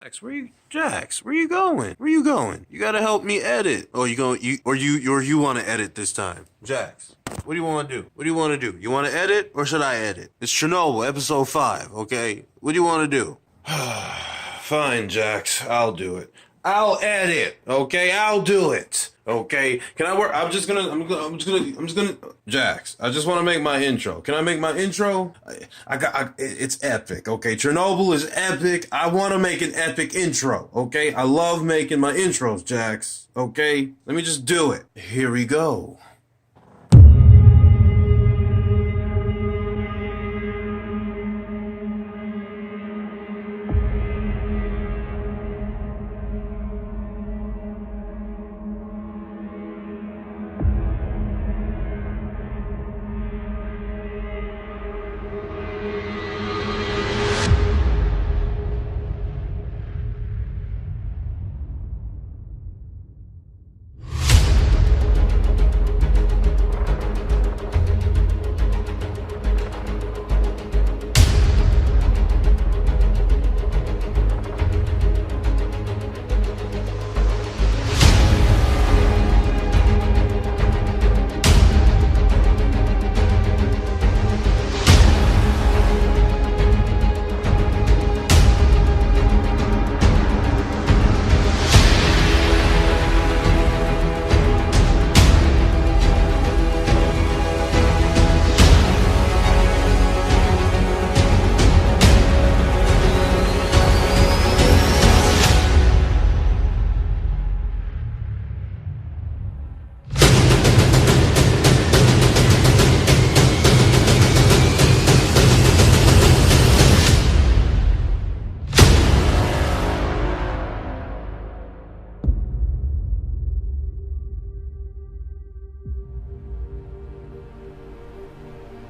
Jax, where you going? Where you going? You gotta help me edit. Oh, you want to edit this time, Jax? What do you want to do? What do you want to do? You want to edit or should I edit? It's Chernobyl, episode 5. Okay, what do you want to do? Fine, Jax, I'll do it. I'll edit. Okay, I'll do it. Okay, can I work? I'm just gonna. Jax, I just want to make my intro. Can I make my intro? It's epic. Okay, Chernobyl is epic. I want to make an epic intro. Okay, I love making my intros, Jax. Okay, let me just do it. Here we go.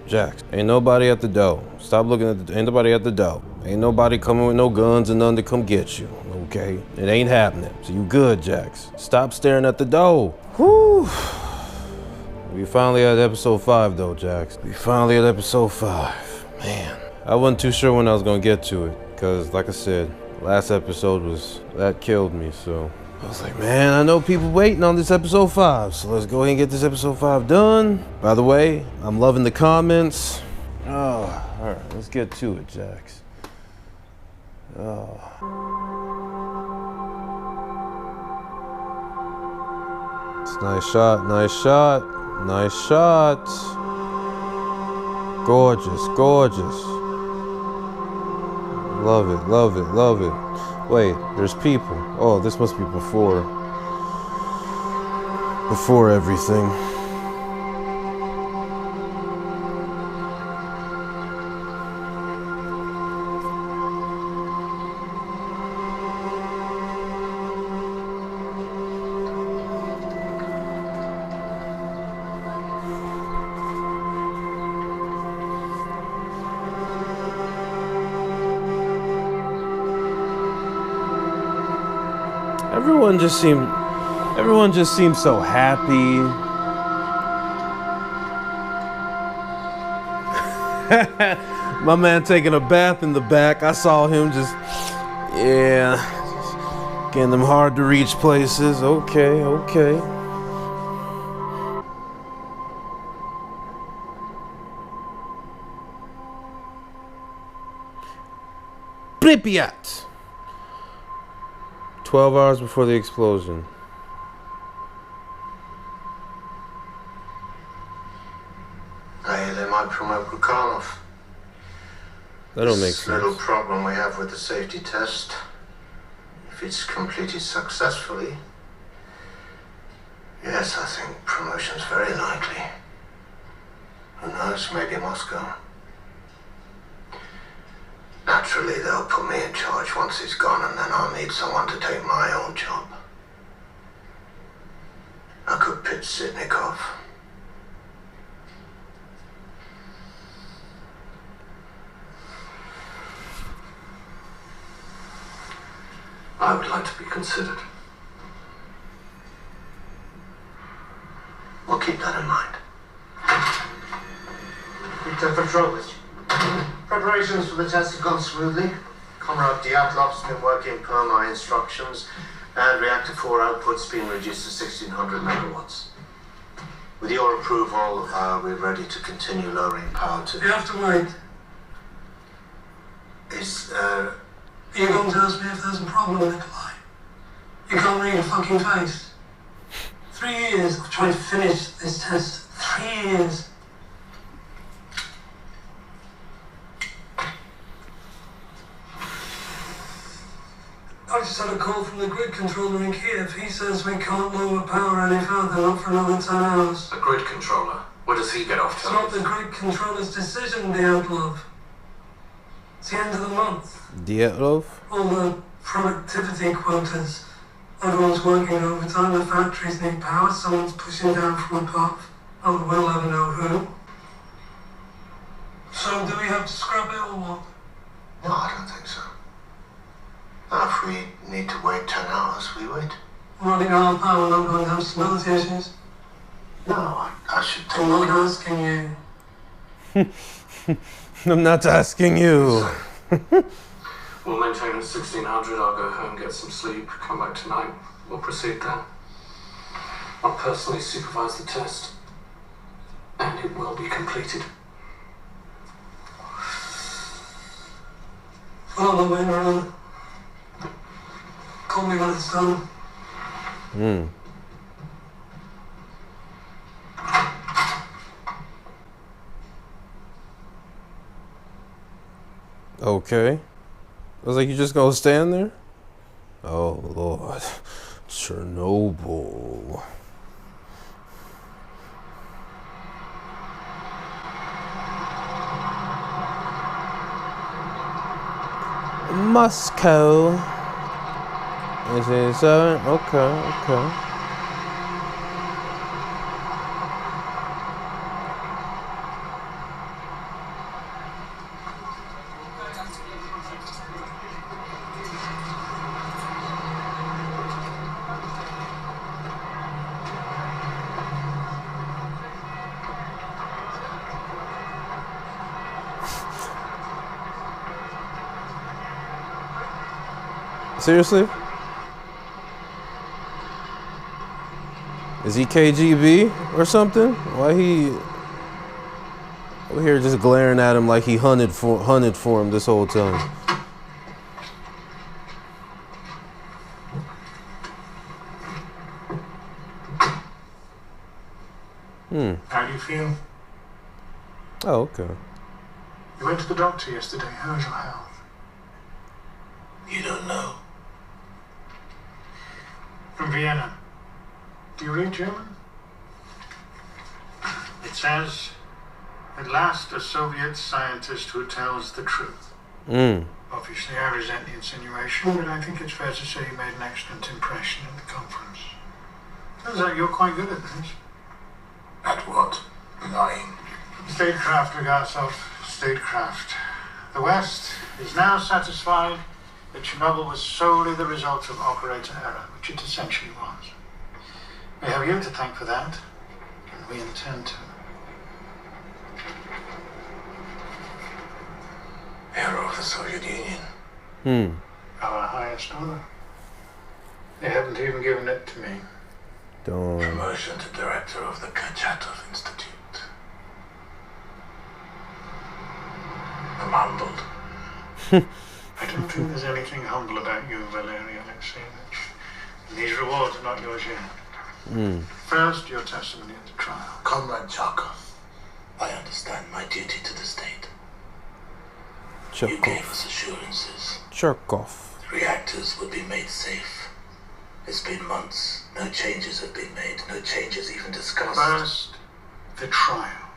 Jax, ain't nobody at the door. Stop looking at ain't nobody at the door. Ain't nobody coming with no guns and none to come get you, okay? It ain't happening. So you good, Jax. Stop staring at the door. Whew. We finally at episode 5 though, Jax. We finally at episode 5. Man, I wasn't too sure when I was gonna get to it, because like I said, last episode that killed me, so. I was like, man, I know people waiting on this episode 5, so let's go ahead and get this episode 5 done. By the way, I'm loving the comments. Oh, all right, let's get to it, Jax. Oh. It's a nice shot, nice shot, nice shot. Gorgeous, gorgeous. Love it, love it, love it. Wait, there's people. Oh, this must be before everything. Everyone just seemed so happy. My man taking a bath in the back. I saw him just getting them hard to reach places. Okay, okay. Pripyat. 12 hours before the explosion. They might promote Bukhanov. That don't make sense. This little problem we have with the safety test, if it's completed successfully, yes, I think promotion's very likely. Who knows, maybe Moscow. Naturally, they'll put me in charge once he's gone, and then I'll need someone to take my old job. I could pitch Sitnikov. I would like to be considered. We'll keep that in mind. Reactor control. Preparations for the test have gone smoothly. Comrade, Diatlov's been working per my instructions, and Reactor 4 output's been reduced to 1600 megawatts. With your approval, we're ready to continue lowering power to... You have to wait. Is, You going to ask me if there's a problem, Nikolai? You can't read your fucking face. 3 years of trying to finish this test. 3 years. I just had a call from the grid controller in Kiev. He says we can't lower power any further, not for another 10 hours. the grid controller. Where does he get off It's to? not the grid controller's decision, Diatlov. It's the end of the month. Dietlov? All the productivity quotas. Everyone's working overtime, the factories need power, someone's pushing down from above. Oh, we'll never know who. So do we have to scrap it or what? No, I don't think so. If we need to wait 10 hours, we wait. Running out of power, not going to have stability issues. No, I should take I'm not care. asking you. I'm not asking you. We'll maintain at 1600. I'll go home, get some sleep, come back tonight. We'll proceed then. I'll personally supervise the test, and it will be completed. Well, I'm not waiting around. Call me when it's done. Okay. I was like, you just gonna stand there? Oh, Lord. Chernobyl. Moscow. Is it 7? Okay, okay. Seriously? Is he KGB or something? Why he over here just glaring at him like he hunted for him this whole time? How do you feel? Oh, okay. You went to the doctor yesterday. How's your health? You don't know. From Vienna. Do you read German? It says, at last a Soviet scientist who tells the truth. Obviously, I resent the insinuation, but I think it's fair to say you made an excellent impression at the conference. Turns out you're quite good at this. At what? Lying. Statecraft, Regasov, statecraft. The West is now satisfied that Chernobyl was solely the result of operator error, which it essentially was. We have you to thank for that, and we intend to. Hero of the Soviet Union. Our highest honor. They haven't even given it to me. Don't. Promotion to director of the Kachatov Institute. I'm humbled. I don't think there's anything humble about you, Valery Alexeyevich. These rewards are not yours yet. First, your testimony at the trial. Comrade Charkov, I understand my duty to the state. You gave Cherkov. us assurances. Cherkov. The reactors would be made safe. It's been months. No changes have been made. No changes even discussed. First, the trial.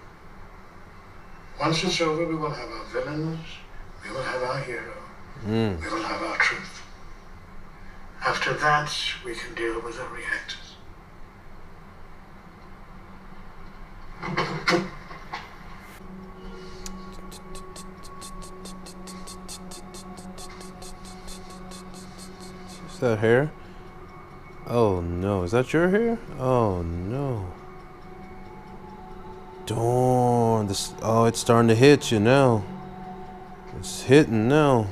Once it's over, we will have our villains, we will have our hero, we will have our truth. After that, we can deal with the reactors. Is that hair? Oh no, is that your hair? Oh no. Darn, this, oh, it's starting to hit you now. It's hitting now.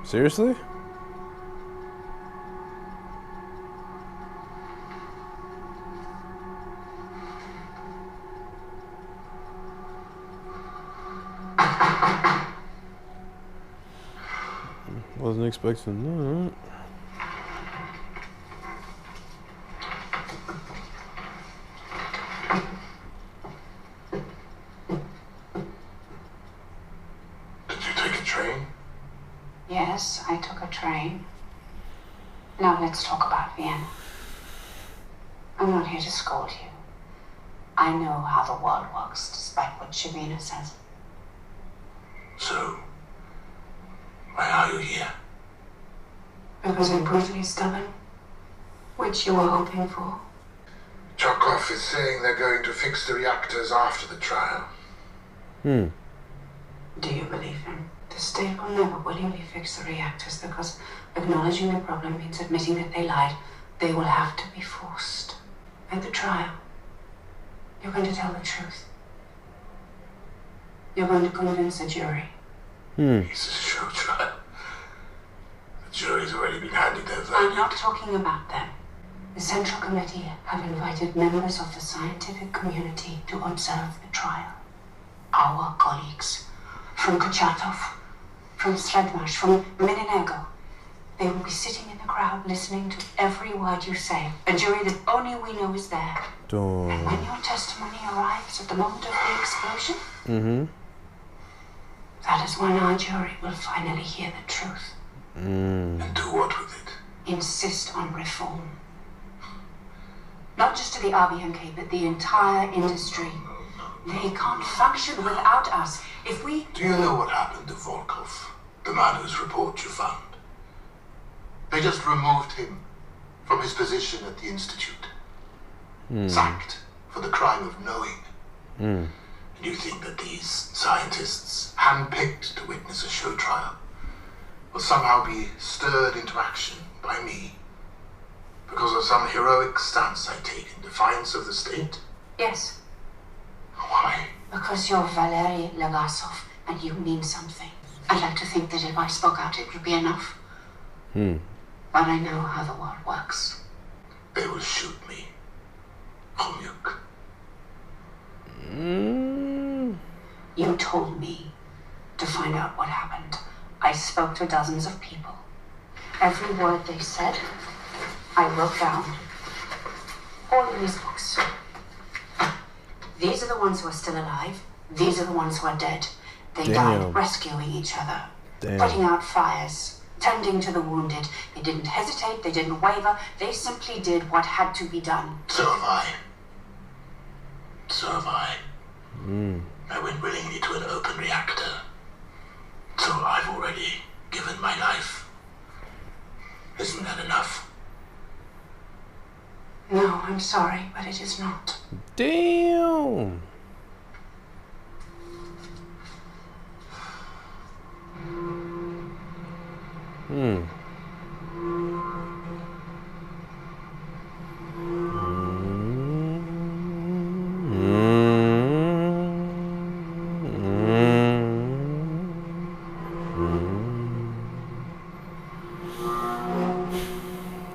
Seriously? Wasn't expecting that. Did you take a train? Yes, I took a train. Now let's talk about Vienna. I'm not here to scold you. I know how the world works, despite what Shavina says. So, why are you here? Because I'm brutally stubborn, which you were hoping for. Chokov is saying they're going to fix the reactors after the trial. Do you believe him? The state will never willingly fix the reactors because acknowledging the problem means admitting that they lied. They will have to be forced. At the trial, you're going to tell the truth. You're going to convince a jury. It's a show trial. The jury's already been handed their verdict. I'm not talking about them. The Central Committee have invited members of the scientific community to observe the trial. Our colleagues from Kochatov, from Sredmash, from Mininego. They will be sitting in the crowd listening to every word you say. A jury that only we know is there. And when your testimony arrives at the moment of the explosion, that is when our jury will finally hear the truth. And do what with it? Insist on reform. Not just to the RBMK, but the entire industry. They can't function without us. If we... Do you know what happened to Volkov, the man whose report you found? They just removed him from his position at the Institute. Sacked for the crime of knowing. And you think that these scientists, handpicked to witness a show trial, will somehow be stirred into action by me because of some heroic stance I take in defiance of the state? Yes, Why? because you're Valery Legasov and you mean something. I'd like to think that if I spoke out, it would be enough. But I know how the world works. They will shoot me. Khomyuk. You told me to find out what happened. I spoke to dozens of people. Every word they said, I wrote down. All in these books. These are the ones who are still alive. These are the ones who are dead. They died rescuing each other, putting out fires, tending to the wounded. They didn't hesitate, they didn't waver. They simply did what had to be done. So have I. So have I. I went willingly to an open reactor. So I've already given my life. Isn't that enough? No, I'm sorry, but it is not. Damn.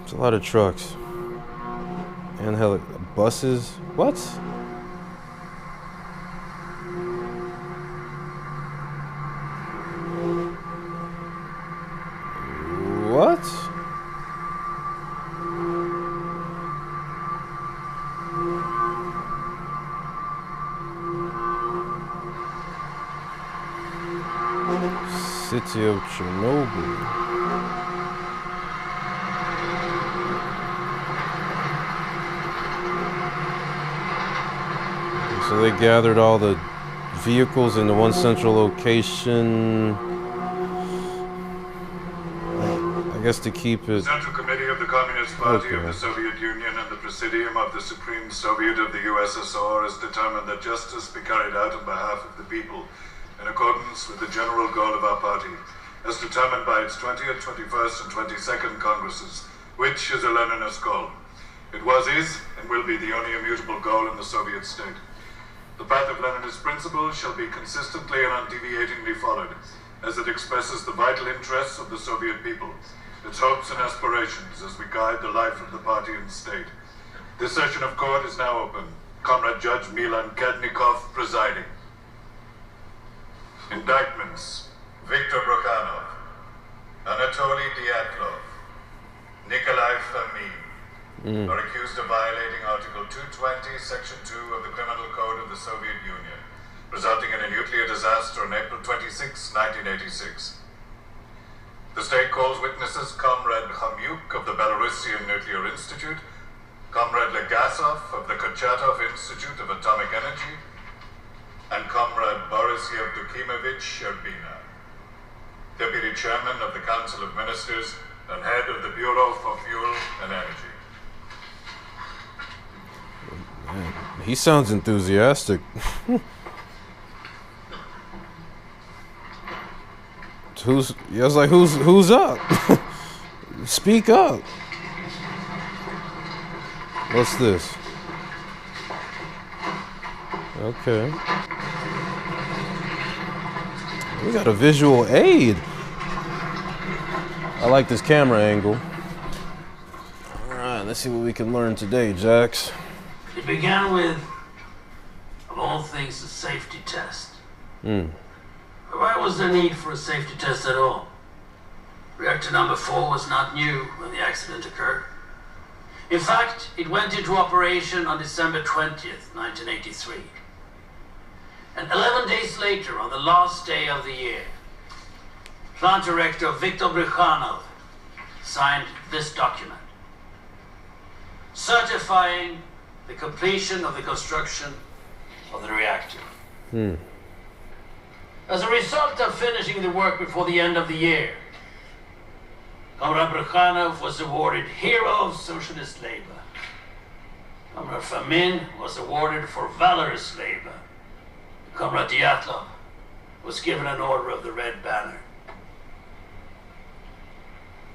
It's a lot of trucks and buses. What? What? City of Chernobyl. So they gathered all the vehicles into one central location. I guess to keep it. The Central Committee of the Communist Party of the Soviet Union and the Presidium of the Supreme Soviet of the USSR has determined that justice be carried out on behalf of the people in accordance with the general goal of our party, as determined by its 20th, 21st, and 22nd Congresses, which is a Leninist goal. It was, is, and will be the only immutable goal in the Soviet state. The path of Leninist principles shall be consistently and undeviatingly followed, as it expresses the vital interests of the Soviet people, its hopes and aspirations as we guide the life of the party and state. This session of court is now open. Comrade Judge Milan Kadnikov presiding. Indictments: Viktor Brukhanov, Anatoly Dyatlov, Nikolai Fomin are accused of violating Article 220, Section 2 of the Criminal Code of the Soviet Union, resulting in a nuclear disaster on April 26, 1986. The state calls witnesses Comrade Khamyuk of the Belarusian Nuclear Institute, Comrade Legasov of the Kurchatov Institute of Atomic Energy, and Comrade Boris Yevdokimovich Sherbina, Deputy Chairman of the Council of Ministers and Head of the Bureau for Fuel and Energy. Man, he sounds enthusiastic. Who's up? Speak up. What's this? Okay. We got a visual aid. I like this camera angle. Alright, let's see what we can learn today, Jax. It began with, of all things, a safety test. Why was there need for a safety test at all? Reactor number 4 was not new when the accident occurred. In fact, it went into operation on December 20th, 1983. And 11 days later, on the last day of the year, Plant Director Viktor Brukhanov signed this document, certifying the completion of the construction of the reactor. As a result of finishing the work before the end of the year, Comrade Brukhanov was awarded Hero of Socialist Labor. Comrade Fomin was awarded for valorous labor. Comrade Dyatlov was given an Order of the Red Banner.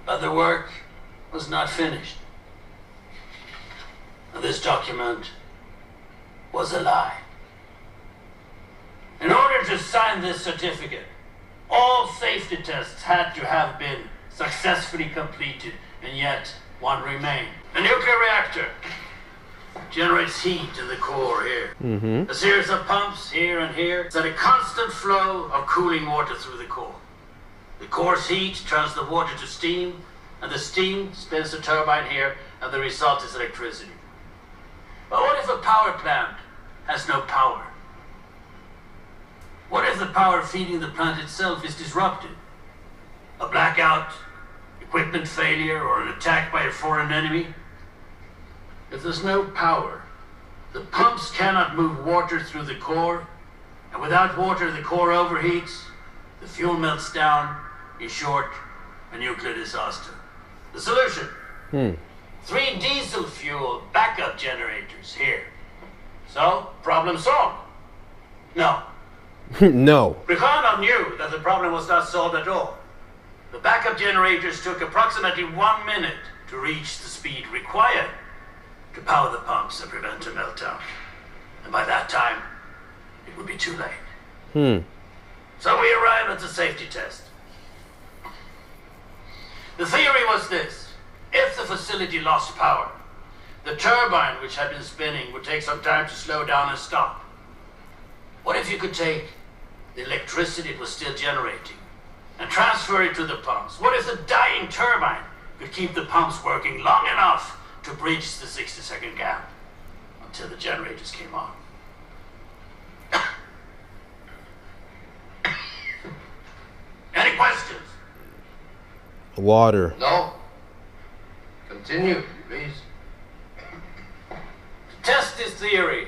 But the work was not finished. And this document was a lie. In order to sign this certificate, all safety tests had to have been successfully completed, and yet one remained. The nuclear reactor generates heat in the core here. A series of pumps here and here set a constant flow of cooling water through the core. The core's heat turns the water to steam, and the steam spins the turbine here, and the result is electricity. But what if a power plant has no power? What if the power feeding the plant itself is disrupted? A blackout, equipment failure, or an attack by a foreign enemy? If there's no power, the pumps cannot move water through the core, and without water the core overheats, the fuel melts down, in short, a nuclear disaster. The solution? 3 diesel fuel backup generators here. So, problem solved? No. No. Brukhanov knew that the problem was not solved at all. The backup generators took approximately 1 minute to reach the speed required to power the pumps and prevent a meltdown. And by that time, it would be too late. So we arrived at the safety test. The theory was this: if the facility lost power, the turbine which had been spinning would take some time to slow down and stop. What if you could take the electricity it was still generating and transfer it to the pumps? What if the dying turbine could keep the pumps working long enough to bridge the 60-second gap until the generators came on? Any questions? Water. No. Continue, please. To test this theory,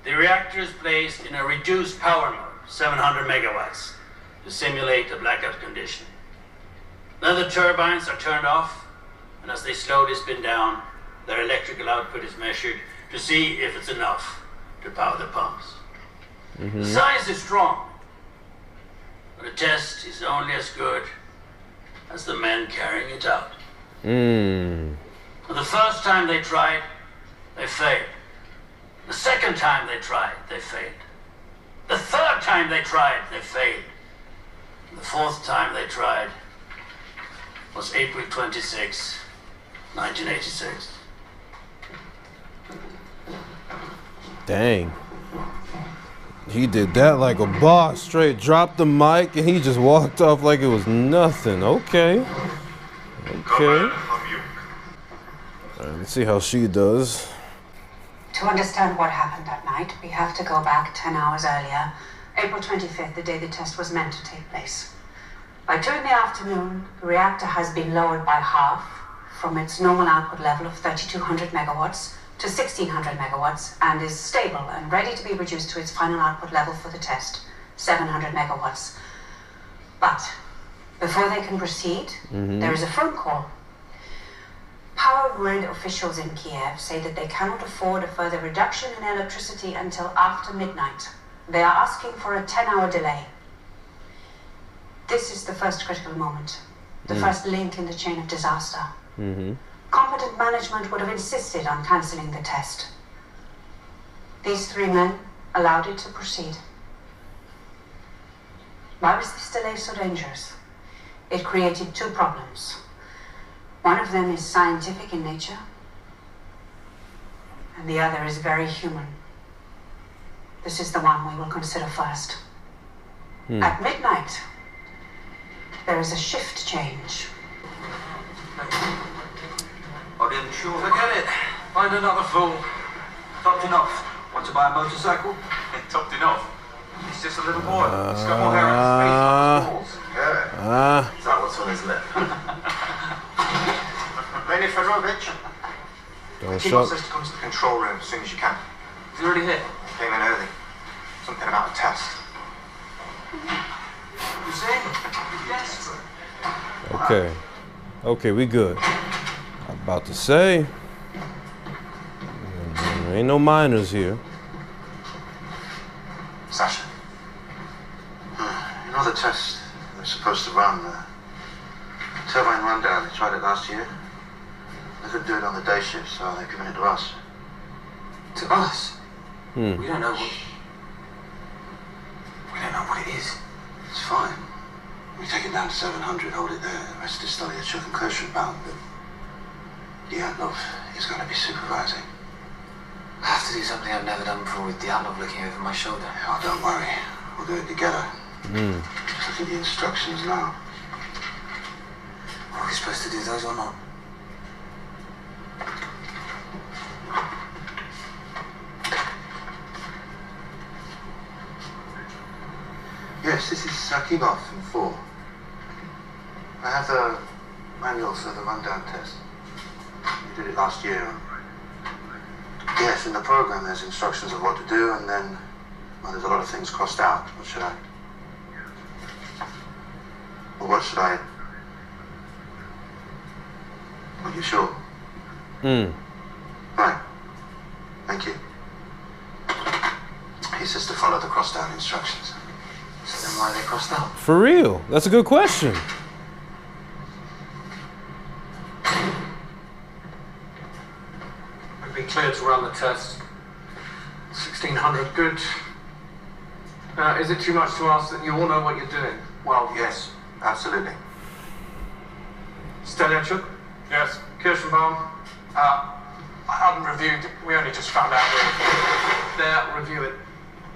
the reactor is placed in a reduced power mode, 700 megawatts, to simulate a blackout condition. Then the turbines are turned off, and as they slowly spin down, their electrical output is measured to see if it's enough to power the pumps. The science is strong, but a test is only as good as the men carrying it out. The first time they tried, they failed. The second time they tried, they failed. The third time they tried, they failed. The fourth time they tried was April 26, 1986. Dang. He did that like a boss. Straight dropped the mic and he just walked off like it was nothing. Okay. Okay. Let's see how she does. To understand what happened that night, we have to go back 10 hours earlier, April 25th, the day the test was meant to take place. By 2 in the afternoon, the reactor has been lowered by half from its normal output level of 3,200 megawatts to 1,600 megawatts and is stable and ready to be reduced to its final output level for the test, 700 megawatts. But before they can proceed, there is a phone call. Power grid officials in Kiev say that they cannot afford a further reduction in electricity until after midnight. They are asking for a 10-hour delay. This is the first critical moment, the first link in the chain of disaster. Competent management would have insisted on cancelling the test. These 3 men allowed it to proceed. Why was this delay so dangerous? It created 2 problems. One of them is scientific in nature, and the other is very human. This is the one we will consider first. At midnight, there is a shift change. Forget it. Find another fool. Topped enough. Want to buy a motorcycle? Topped enough. He's just a little boy. He's got more hair on his face than balls. Yeah. Is that what's on his lip? Lady Fedorovich, Don't T-Boss says to come to the control room as soon as you can. He's already here. Came in early. Something about a test. You see? Desperate. Okay. Okay, we good. I'm about to say. There ain't no minors here. Sasha. You know the test they're supposed to run, the turbine rundown, they tried it last year. They couldn't do it on the day shift, so they're giving it to us. To us? We don't know what... We don't know what it is. It's fine. We take it down to 700, hold it there. The rest is study at Chuck and Kosher bound, but Diatlov is going to be supervising. I have to do something I've never done before with Diatlov looking over my shoulder. Oh, don't worry. We'll do it together. Just look at the instructions now. Are we supposed to do those or not? Yes, this is Akimov in 4. I have the manual for the rundown test. We did it last year. Yes, in the program there's instructions of what to do, and then, well, there's a lot of things crossed out. What should I? Well, what should I? Are you sure? Right. Thank you. He says to follow the crossed out instructions. So then why are they crossed out? For real? That's a good question. We've been cleared to run the test. 1600, good. Is it too much to ask that you all know what you're doing? Well, yes, absolutely. Stelyachuk? Yes. Kirschenbaum? I haven't reviewed. We only just found out. There, review it.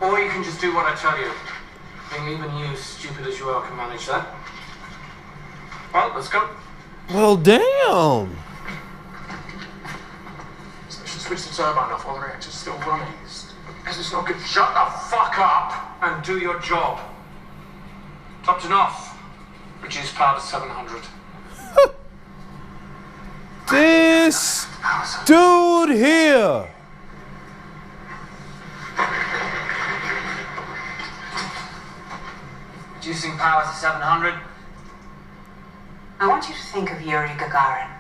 Or you can just do what I tell you. I think even you, stupid as you are, can manage that. Well, let's go. Well, damn. So we should switch the turbine off while the reactor's still running. Because it's not good. Shut the fuck up! And do your job. Topped enough. Reduce power to 700. This dude here. Reducing power to 700. I want you to think of Yuri Gagarin.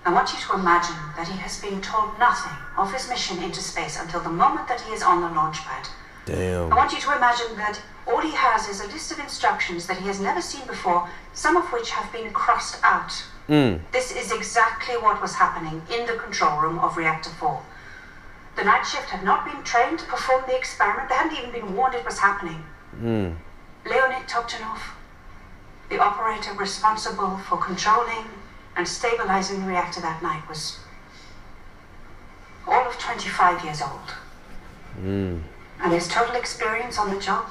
I want you to imagine that he has been told nothing of his mission into space until the moment that he is on the launch pad. Damn. I want you to imagine that all he has is a list of instructions that he has never seen before, some of which have been crossed out. This is exactly what was happening in the control room of Reactor 4. The night shift had not been trained to perform the experiment. They hadn't even been warned it was happening. Leonid Topchenov, the operator responsible for controlling and stabilizing the reactor that night, was all of 25 years old. And his total experience on the job,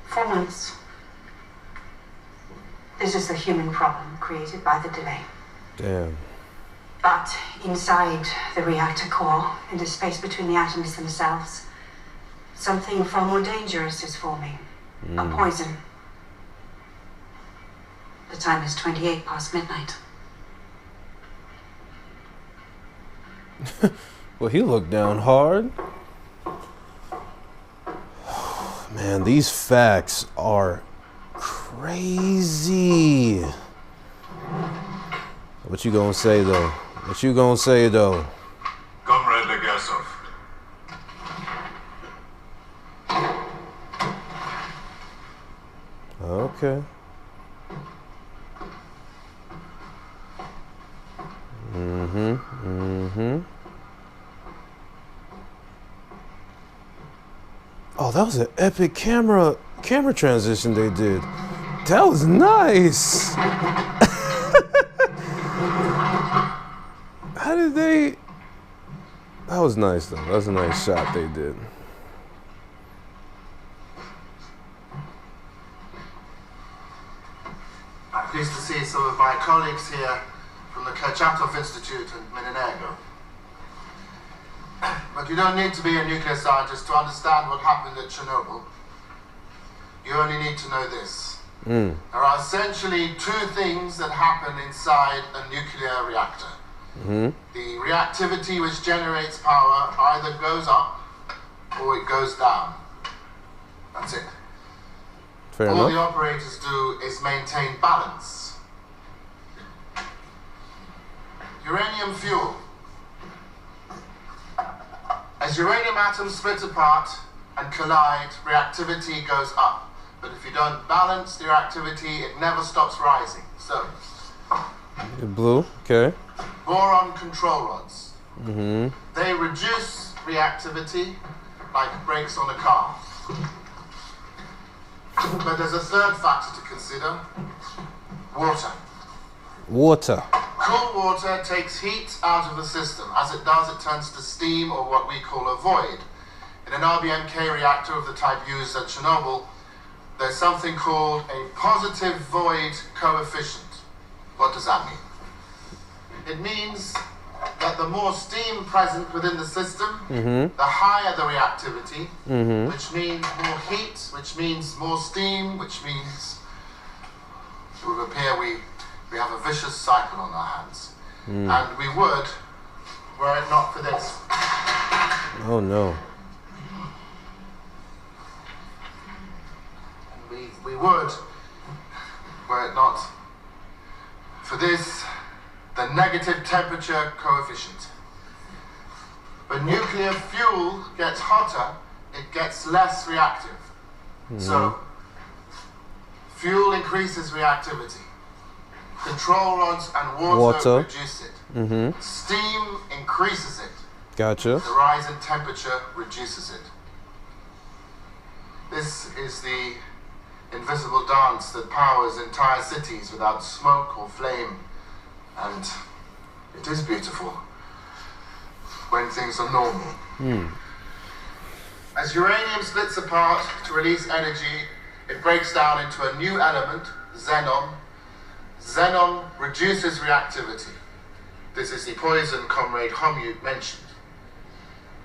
4 months. This is the human problem created by the delay. Damn. But inside the reactor core, in the space between the atoms themselves, something far more dangerous is forming. A poison. The time is 28 past midnight. Well, he looked down hard. Man, these facts are crazy. What you gonna say though? What you gonna say though? Comrade Legasov. Okay. Oh, that was an epic camera transition they did. That was nice. How did they? That was nice though. That was a nice shot they did. I'm pleased to see some of my colleagues here from the Kurchatov Institute in Mininego. But you don't need to be a nuclear scientist to understand what happened at Chernobyl. You only need to know this. There are essentially 2 things that happen inside a nuclear reactor. The reactivity which generates power either goes up or it goes down. That's it. Fair All enough. the operators do is maintain balance. Uranium fuel. As uranium atoms split apart and collide, reactivity goes up. But if you don't balance the reactivity, it never stops rising. So, Blue, okay. boron control rods. They reduce reactivity like brakes on a car. But there's a third factor to consider. Water. Water. Cool water takes heat out of the system. As it does, it turns to steam, or what we call a void. In an RBMK reactor of the type used at Chernobyl, there's something called a positive void coefficient. What does that mean? It means that the more steam present within the system, the higher the reactivity, which means more heat, which means more steam, which means it would appear we have a vicious cycle on our hands. And we would, were it not for this. Oh no. We would, were it not for this, the negative temperature coefficient. When nuclear fuel gets hotter, it gets less reactive. So, fuel increases reactivity. Control rods and water reduce it. Steam increases it. Gotcha. The rise in temperature reduces it. This is the invisible dance that powers entire cities without smoke or flame. And it is beautiful when things are normal. As uranium splits apart to release energy, it breaks down into a new element, xenon. Xenon reduces reactivity. This is the poison Comrade Homut mentioned.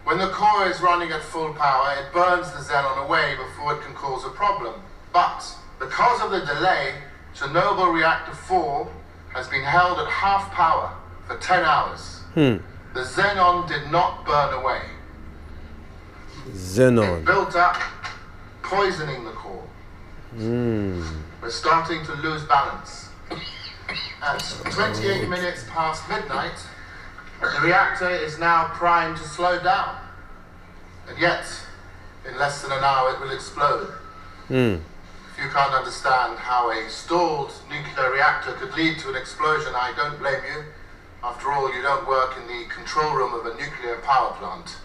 When the core is running at full power, it burns the xenon away before it can cause a problem. But because of the delay, Chernobyl Reactor 4 has been held at half power for 10 hours. The xenon did not burn away. Xenon. It built up, poisoning the core. We're starting to lose balance. At 28 minutes past midnight, the reactor is now primed to slow down. And yet, in less than an hour, it will explode. If you can't understand how a stalled nuclear reactor could lead to an explosion, I don't blame you. After all, you don't work in the control room of a nuclear power plant.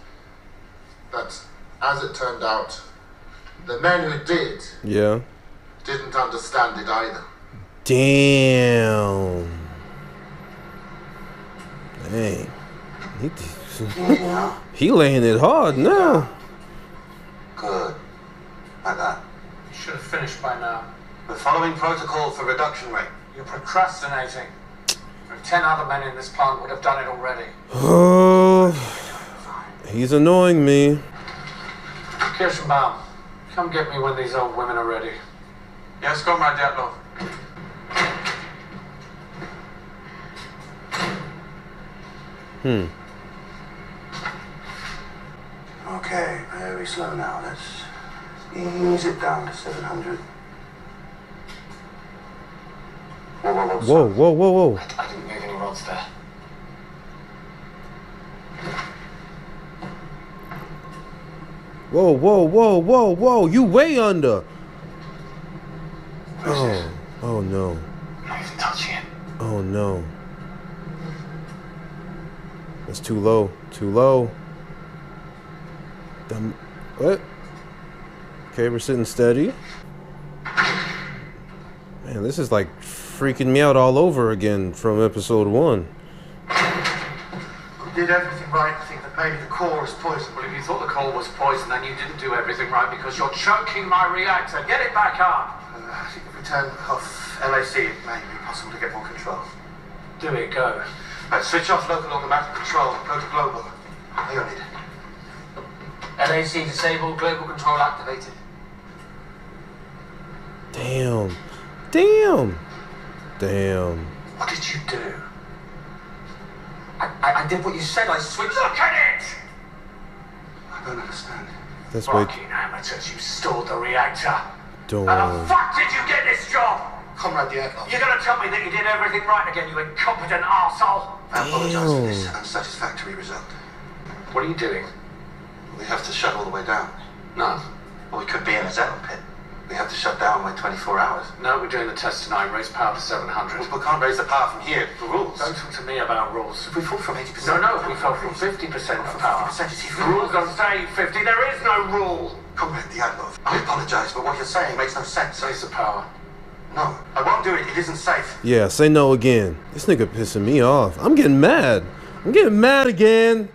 But as it turned out, The men who did Yeah. didn't understand it either. Damn. Dang. He laying it hard now. Good. Like that. Should have finished by now. We're following protocol for reduction rate. You're procrastinating. 10 other men in this plant would have done it already. Oh, he's annoying me. Kirschenbaum, come get me when these old women are ready. Yes, Comrade Dyatlov. Okay, very slow now. Let's ease it down to 700. Whoa, whoa, whoa, whoa. I didn't move any rods there. Whoa, whoa, whoa, whoa, whoa. You way under. Oh, oh no. Not even touching it. Oh no. That's too low. Too low. What? Okay, we're sitting steady. Man, this is like freaking me out all over again from episode 1. We did everything right. I think that maybe the core is poisoned. Well, if you thought the coal was poison, then you didn't do everything right because you're choking my reactor. Get it back up. I think if we turn off LAC, it may be possible to get more control. Do it, go. Right, switch off local automatic control. Go to global. Leonid. LAC disabled, global control activated. Damn. Damn. Damn. What did you do? I did what you said. I switched. Look at it! I don't understand. That's way. Fucking amateurs, you stalled the reactor. Don't. How the fuck did you get this job? Comrade Dyatlov. You're gonna tell me that you did everything right again, you incompetent arsehole? I apologize for this unsatisfactory result. What are you doing? We have to shut all the way down. No. Or we could be in a zone pit. We have to shut down by 24 hours. No, we're doing the test tonight. Raise power to 700. We can't raise the power from here for rules. Don't talk to me about rules. If we fall from 80%... No, we fell from 50% of power. 50% is even The rules don't say 50. There is no rule. Comrade Dyatlov, I apologize, but what you're saying makes no sense. Raise the power. No, I won't do it. It isn't safe. Yeah, say no again. This nigga pissing me off. I'm getting mad. I'm getting mad again.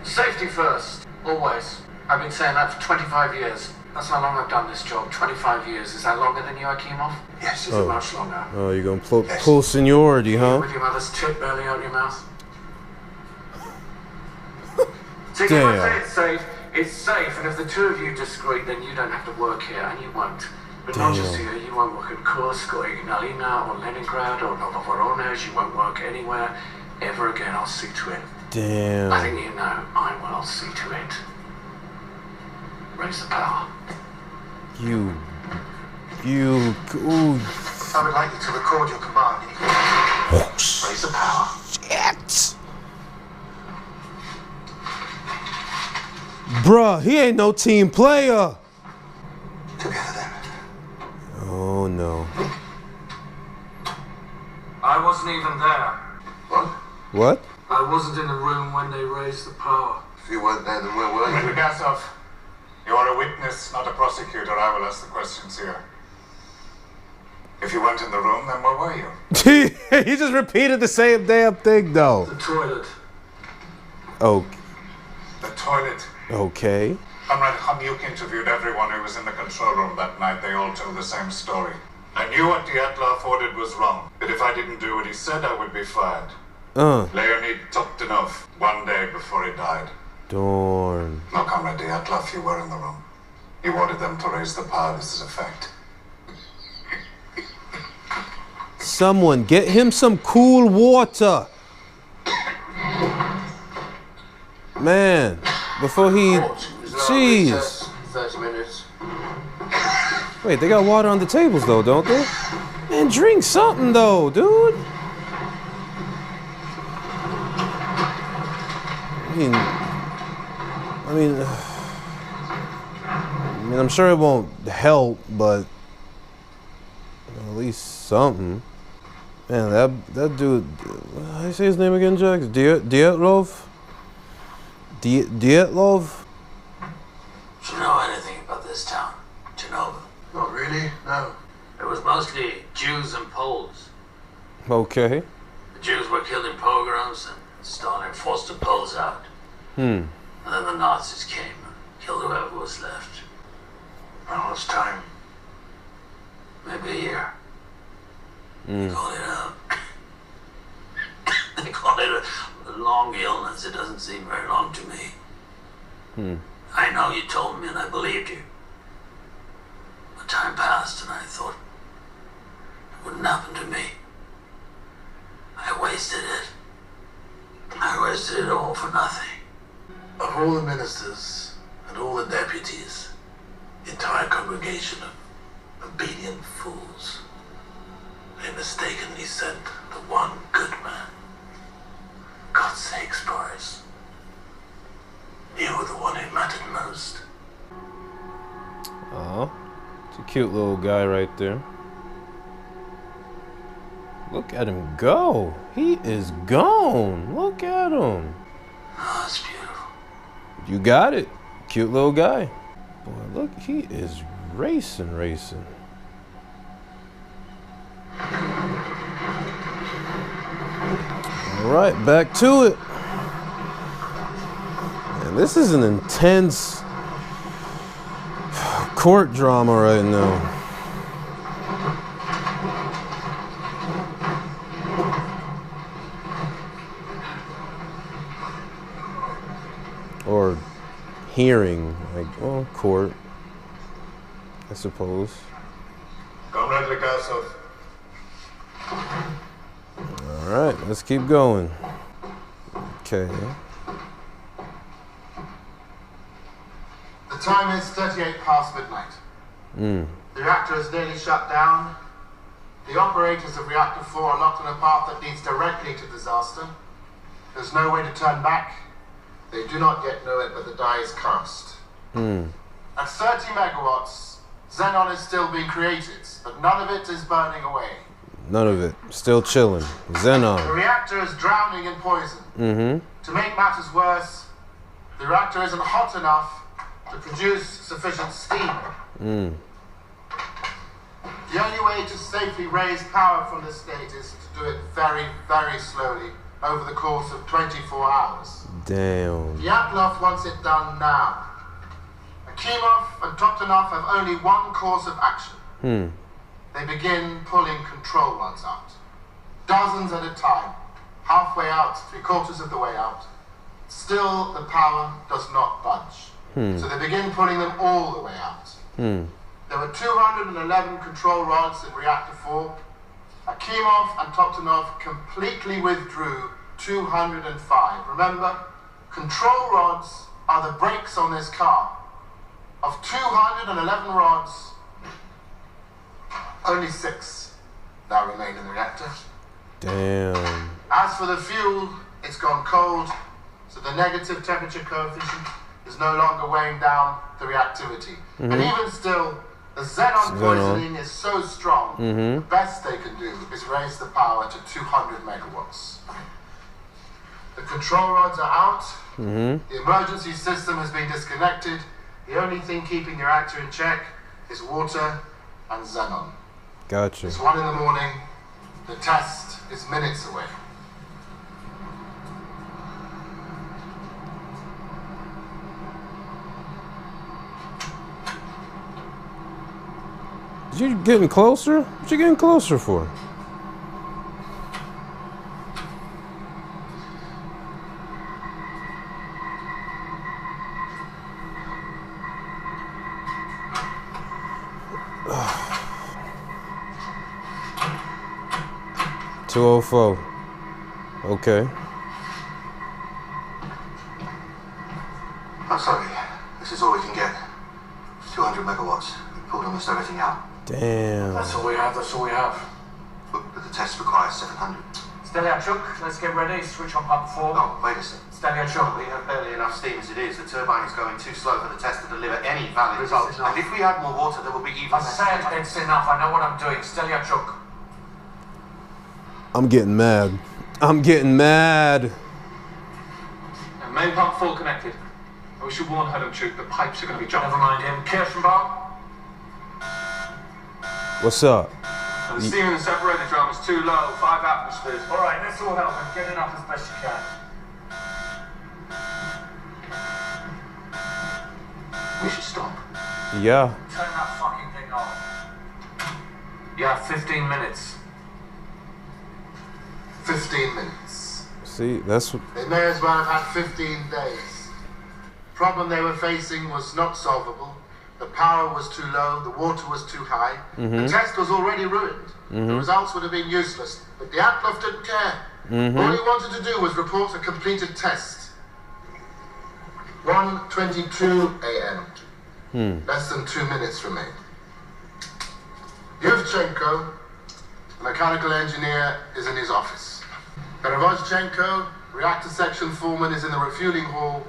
Safety first. Always. I've been saying that for 25 years. That's how long I've done this job. 25 years. Is that longer than you, Akimov? Yes. Is it much longer? Oh, you're gonna pull seniority, huh? With your mother's tit barely out your mouth? See, Damn. when I say it's safe, it's safe. And if the two of you disagree, then you don't have to work here, and you won't. But not just here, you won't work at Kursk or Ignalina or Leningrad or Novovoronezh. You won't work anywhere ever again. I'll see to it. Damn. I think you know I will see to it. Raise the power. Ooh. I would like you to record your command. Raise the power. Shit. Bruh, he ain't no team player. Together then. Oh no. I wasn't even there. What? What? I wasn't in the room when they raised the power. If you weren't there, then where were you? Gasov, you are a witness, not a prosecutor. I will ask the questions here. If you weren't in the room, then where were you? He just repeated the same damn thing though. The toilet. Oh, The toilet. okay. Comrade Hamyuk interviewed everyone who was in the control room that night. They all told the same story. I knew what Dyatlov ordered was wrong, but if I didn't do what he said, I would be fired. Leonid Toptonov, one day before he died. Darn. No, Comrade Dyatlov, you were in the room. You ordered them to raise the power. This is a fact. Someone get him some cool water. Man, before he... Jeez. 30 minutes. Wait, they got water on the tables though, don't they? Man, drink something though, dude. I mean, I'm sure it won't help, but at least something. Man, that dude, how do you say his name again, Jax? Dyatlov? Dyatlov? Mostly Jews and Poles. Okay. The Jews were killed in pogroms and Stalin forced the Poles out. And then the Nazis came and killed whoever was left. How much time? Maybe a year. They call it they call it a long illness. It doesn't seem very long to me. I know you told me and I believed you. But time passed and I thought it wouldn't happen to me. I wasted it. I wasted it all for nothing. Of all the ministers and all the deputies, the entire congregation of obedient fools, they mistakenly sent the one good man. God's sakes, Boris. You were the one who mattered most. Oh, it's a cute little guy right there. Look at him go. He is gone. Look at him. Oh, it's beautiful. You got it. Cute little guy. Boy, look, he is racing. All right, back to it. And this is an intense court drama right now. Or hearing, like, well, court, I suppose. Comrade Lekasov. All right, let's keep going. Okay. The time is 38 past midnight. The reactor is nearly shut down. The operators of Reactor 4 are locked on a path that leads directly to disaster. There's no way to turn back. They do not yet know it, but the die is cast. At 30 megawatts, xenon is still being created, but none of it is burning away. None of it. Still chilling. Xenon. The reactor is drowning in poison. To make matters worse, the reactor isn't hot enough to produce sufficient steam. The only way to safely raise power from this state is to do it very, very slowly over the course of 24 hours. Damn. Dyatlov wants it done now. Akimov and Toptonov have only one course of action. They begin pulling control rods out. Dozens at a time. Halfway out, 3/4 of the way out. Still, the power does not budge. So they begin pulling them all the way out. There were 211 control rods in Reactor 4. Akimov and Toptonov completely withdrew 205. Remember, control rods are the brakes on this car. Of 211 rods, only 6 now remain in the reactor. Damn. As for the fuel, it's gone cold, so the negative temperature coefficient is no longer weighing down the reactivity. But even still, the xenon poisoning is so strong, the best they can do is raise the power to 200 megawatts. The control rods are out, the emergency system has been disconnected, the only thing keeping the reactor in check is water and xenon. Gotcha. It's 1 in the morning, the test is minutes away. You getting closer? What you getting closer for? $204. Okay. I'm sorry. This is all we can get. 200 megawatts. We pulled almost everything out. Damn. That's all we have, that's all we have. But the test requires 700. Steliachuk, let's get ready. Switch on pump 4. Oh, wait a second. Steliachuk. We have barely enough steam as it is. The turbine is going too slow for the test to deliver any valid results. And if we had more water, there would be even I less. said it's enough. I know what I'm doing. Steliachuk. I'm getting mad. I'm getting mad. Main pump 4 connected. We should warn Helmchuk, the pipes are going to be jumping. Never mind him. Kirschenbach. What's up? And the steam in the separator drum is too low, 5 atmospheres. All right, let's all help and get it up as best you can. We should stop. Yeah. Turn that fucking thing off. You have 15 minutes. 15 minutes. See, that's what. They may as well have had 15 days. Problem they were facing was not solvable. The power was too low, the water was too high. The test was already ruined. The results would have been useless, but the Atlas didn't care. All he wanted to do was report a completed test. 1:22 a.m. Less than 2 minutes remain. Yevchenko, the mechanical engineer, is in his office. Perevozchenko, reactor section foreman, is in the refueling hall,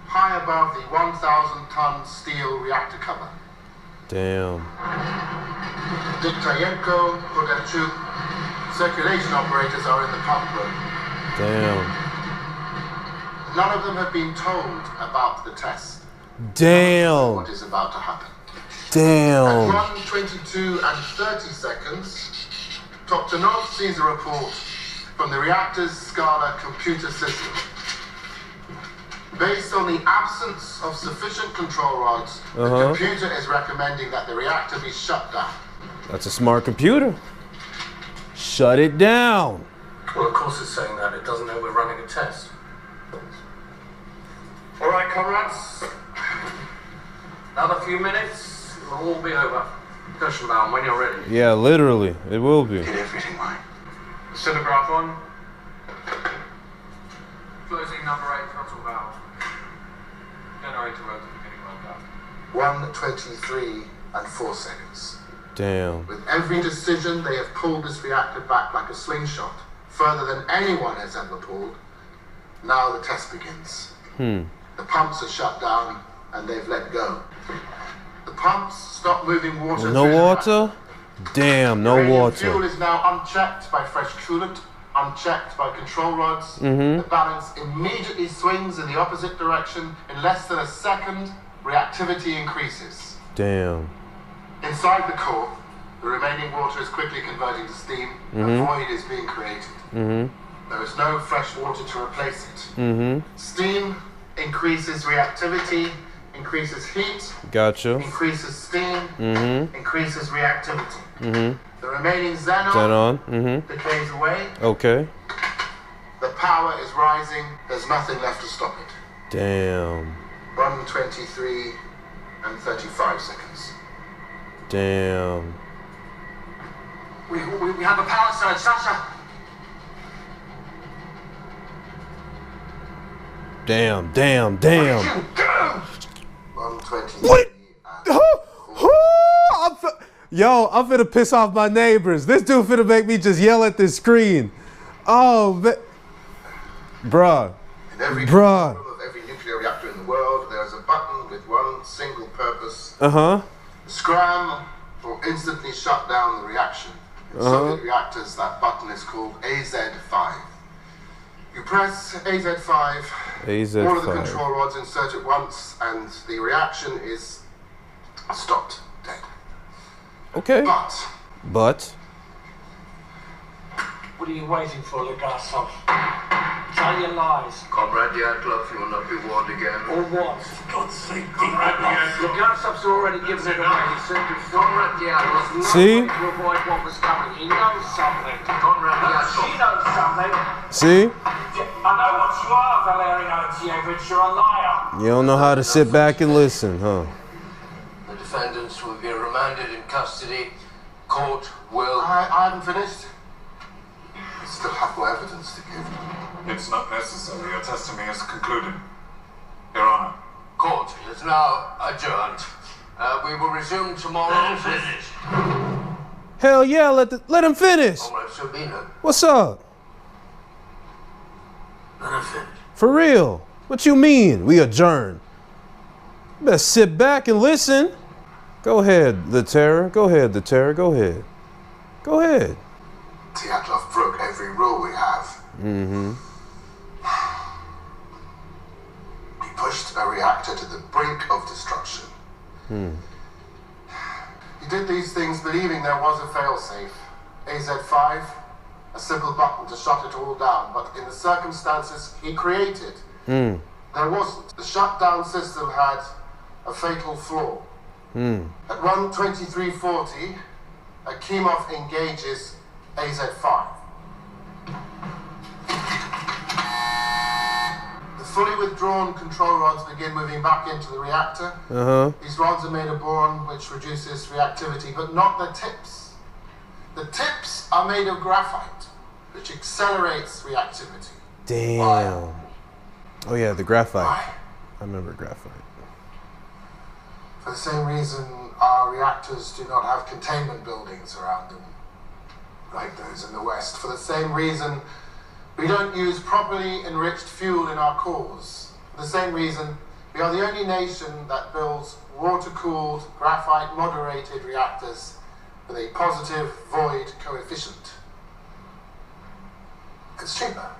high above the 1,000-ton steel reactor cover. Damn. Diktayenko, Pugatyuk, circulation operators are in the pump room. Damn. None of them have been told about the test. Damn. What is about to happen. Damn. At 1:22 and 30 seconds, Toktanov sees a report from the reactor's Scala computer system. Based on the absence of sufficient control rods, the computer is recommending that the reactor be shut down. That's a smart computer. Shut it down. Well, of course it's saying that. It doesn't know we're running a test. All right, comrades. Another few minutes, it'll all be over. Kirschenbaum, when you're ready. Yeah, literally, it will be. Get everything right. Cinegraph on. Closing number 8 throttle valve. Generator rotor beginning rundown. 1:23 and 4 seconds. Damn. With every decision, they have pulled this reactor back like a slingshot, further than anyone has ever pulled. Now the test begins. The pumps are shut down and they've let go. The pumps stop moving water. No water? Damn, no water. Fuel is now unchecked by fresh coolant, unchecked by control rods. The balance immediately swings in the opposite direction. In less than a second, reactivity increases. Damn. Inside the core, the remaining water is quickly converting to steam. A void is being created. There is no fresh water to replace it. Steam increases reactivity, increases heat, Gotcha. increases steam, increases reactivity. The remaining xenon, decays away. Okay. The power is rising. There's nothing left to stop it. Damn. 1:23 and 35 seconds. Damn. We have a power surge, Sasha. Damn, damn, damn. 1:23. What? I'm finna piss off my neighbors. This dude finna make me just yell at this screen. Oh, man. Bruh. In every Bruh. room of every nuclear reactor in the world, there's a button with one single purpose. Scram or instantly shut down the reaction. In Soviet reactors, that button is called AZ5. You press AZ5, all of the control rods insert at once, and the reaction is stopped, dead. Okay. But What are you waiting for, Legasov? Tell your lies. Comrade Dyatlov, you will not be warned again. Or what? For God's sake, Comrade Dyatlov. Legasov's already given it away. He said before. Comrade Dyatlov. See? To avoid what was coming. He knows something. Comrade Dyatlov. She knows something. See? I know what you are, Valery Alexeyevich. You're a liar. You don't know how to sit back and listen, huh? The defendants will be remanded in custody. Court will... I haven't finished. I still have more evidence to give. It's not necessary. Your testimony is concluded. Your Honor. Court is now adjourned. We will resume tomorrow. Hell yeah, let him finish. Comrade Sabina. What's up? Let him finish. For real? What you mean? We adjourn. You better sit back and listen. Go ahead, the terror. Go ahead, the terror. Go ahead. Go ahead. Dyatlov broke every rule we have. He pushed a reactor to the brink of destruction. He did these things believing there was a failsafe. AZ5, a simple button to shut it all down, but in the circumstances he created, there wasn't. The shutdown system had a fatal flaw. At 1:23:40, Akimov engages AZ5. The fully withdrawn control rods begin moving back into the reactor. These rods are made of boron, which reduces reactivity, but not the tips. The tips are made of graphite, which accelerates reactivity. Damn. Why? Oh yeah, the graphite. Why? I remember graphite. For the same reason our reactors do not have containment buildings around them, like those in the West. For the same reason we don't use properly enriched fuel in our cores. For the same reason we are the only nation that builds water-cooled, graphite-moderated reactors with a positive void coefficient. It's cheaper.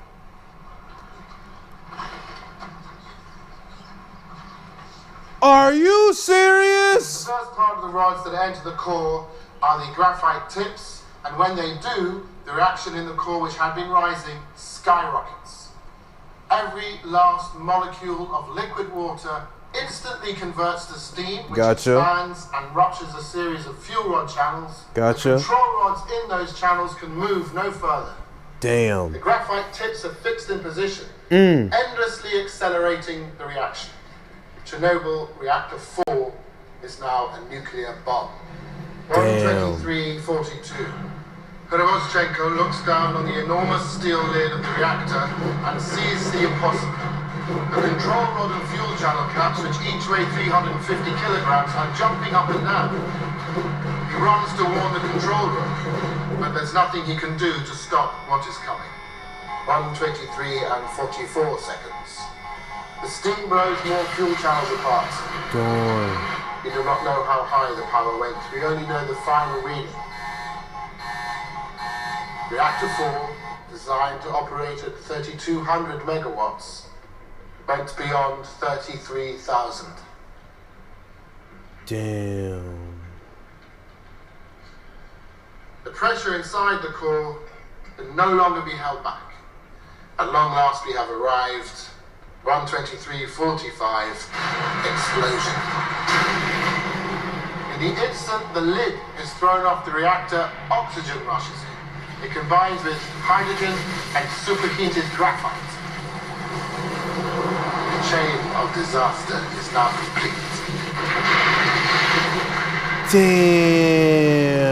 Are you serious? The first part of the rods that enter the core are the graphite tips, and when they do, the reaction in the core, which had been rising, skyrockets. Every last molecule of liquid water instantly converts to steam, which expands and ruptures a series of fuel rod channels. The control rods in those channels can move no further. Damn. The graphite tips are fixed in position, endlessly accelerating the reaction. Chernobyl Reactor 4 is now a nuclear bomb. 1:23:42. Perevoschenko looks down on the enormous steel lid of the reactor and sees the impossible. The control rod and fuel channel caps, which each weigh 350 kilograms, are jumping up and down. He runs to warn the control room, but there's nothing he can do to stop what is coming. 1:23:44. The steam blows more fuel channels apart. We do not know how high the power went. We only know the final reading. Reactor 4, designed to operate at 3,200 megawatts, went beyond 33,000. Damn. The pressure inside the core can no longer be held back. At long last we have arrived. 1:23:45, explosion. In the instant the lid is thrown off the reactor, oxygen rushes in. It combines with hydrogen and superheated graphite. The chain of disaster is now complete. Damn.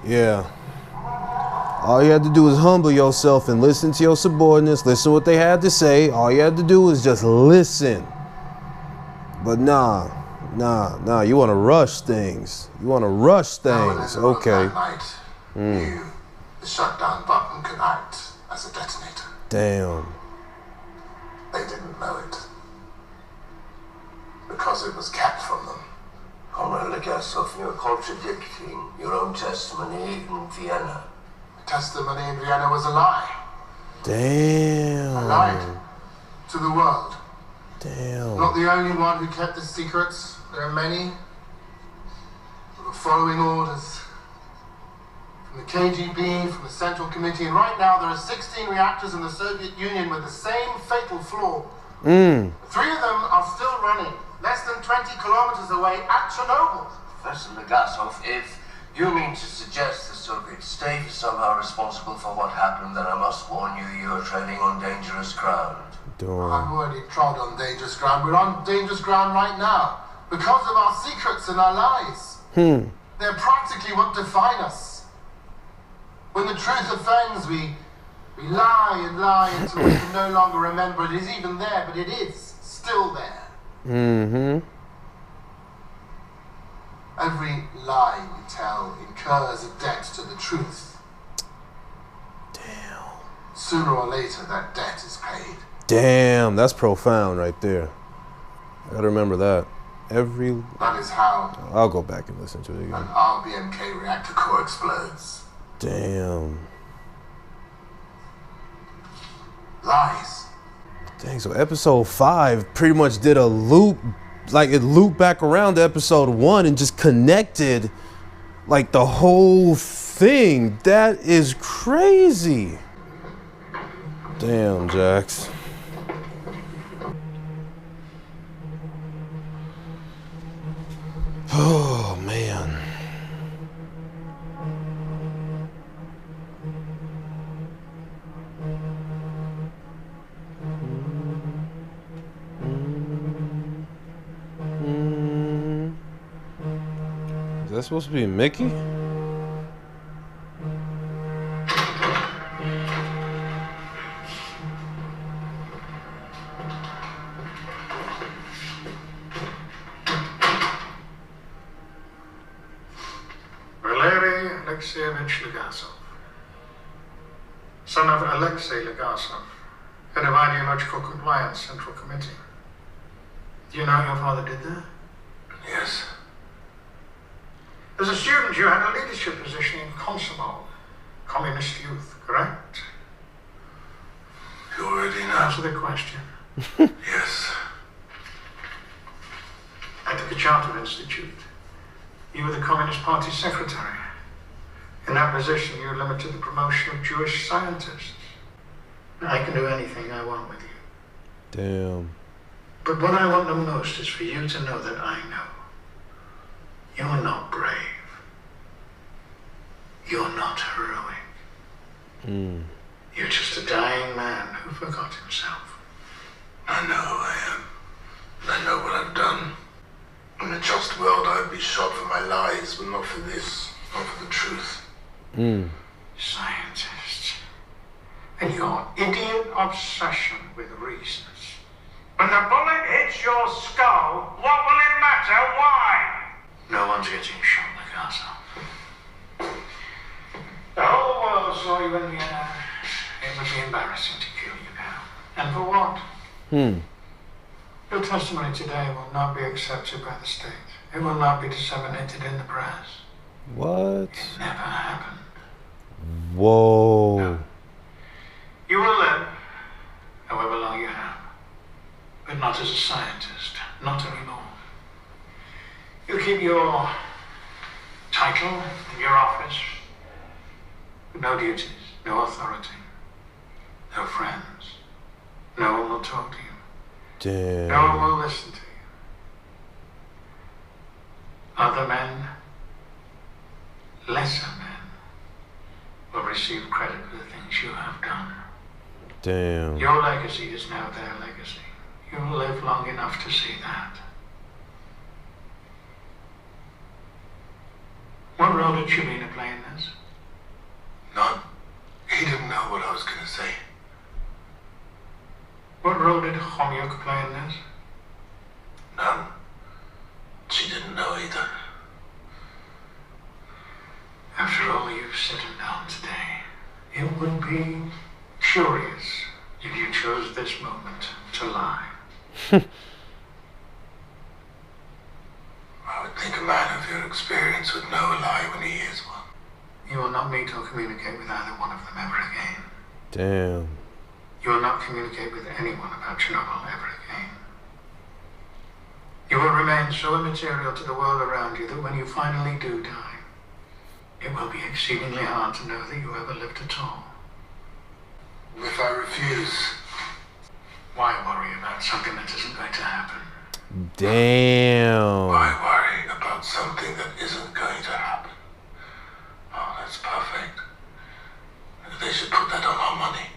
Yeah. All you had to do was humble yourself and listen to your subordinates, listen to what they had to say. All you had to do was just listen. But nah, you want to rush things. Okay. Knew the shutdown button could act as a detonator. Damn. They didn't know it. Because it was kept from them. Comrade Legasov, you're contradicting your own testimony in Vienna. The testimony in Vienna was a lie. Damn. I lied to the world. Damn. Not the only one who kept the secrets. There are many who were following orders from the KGB, from the Central Committee, and right now there are 16 reactors in the Soviet Union with the same fatal flaw. 3 of them are still running, less than 20 kilometers away at Chernobyl. Professor Legasov, if you mean to suggest the Soviet state is somehow responsible for what happened, then I must warn you, you are treading on dangerous ground. I've already trod on dangerous ground. We're on dangerous ground right now because of our secrets and our lies. They're practically what define us. When the truth offends, we lie and lie until we can no longer remember it is even there, but it is still there. Every lie we tell incurs a debt to the truth. Damn. Sooner or later, that debt is paid. Damn, that's profound right there. I gotta remember that. That is how I'll go back and listen to it again. an RBMK reactor core explodes. Damn. Lies. Dang, so episode 5 pretty much did a loop, like it looped back around to episode 1 and just connected like the whole thing. That is crazy. Damn, Jax. Oh, man. Is that supposed to be Mickey? Alexeyevich Legasov, son of Alexei Legasov, head of Ideological Compliance Central Committee. Do you know your father did that? Yes. As a student, you had a leadership position in Komsomol, Communist Youth, correct? You already know. Answer the question. Yes. At the Kachatov Institute, you were the Communist Party secretary. In that position, you limited the promotion of Jewish scientists. I can do anything I want with you. Damn. But what I want the most is for you to know that I know. You're not brave. You're not heroic. You're just a dying man who forgot himself. I know who I am. I know what I've done. In a just world, I'd be shot for my lies, but not for this, not for the truth. Scientists. And your idiot obsession with reasons. When the bullet hits your skull, what will it matter? Why? No one's getting shot like ourselves. The whole world saw you in the air. It would be embarrassing to kill you now. And for what? Your testimony today will not be accepted by the state. It will not be disseminated in the press. What? It never happened. Whoa. No. You will live, however long you have, but not as a scientist, not anymore. You keep your title and your office, but no duties, no authority, no friends. No one will talk to you. Damn. No one will listen to you. Other men, lesser men, will receive credit for the things you have done. Damn. Your legacy is now their legacy. You will live long enough to see that. What role did Shabina play in this? None. He didn't know what I was going to say. What role did Khomyuk play in this? None. She didn't know either. After all you've said and done today, it would be curious if you chose this moment to lie. I would think a man of your experience would know a lie when he hears one. You will not meet or communicate with either one of them ever again. Damn. You will not communicate with anyone about Chernobyl ever again. You will remain so immaterial to the world around you that when you finally do die, it will be exceedingly hard to know that you ever lived at all. If I refuse, why worry about something that isn't going to happen? Damn. Why worry about something that isn't going to happen? Oh, that's perfect. They should put that on our money.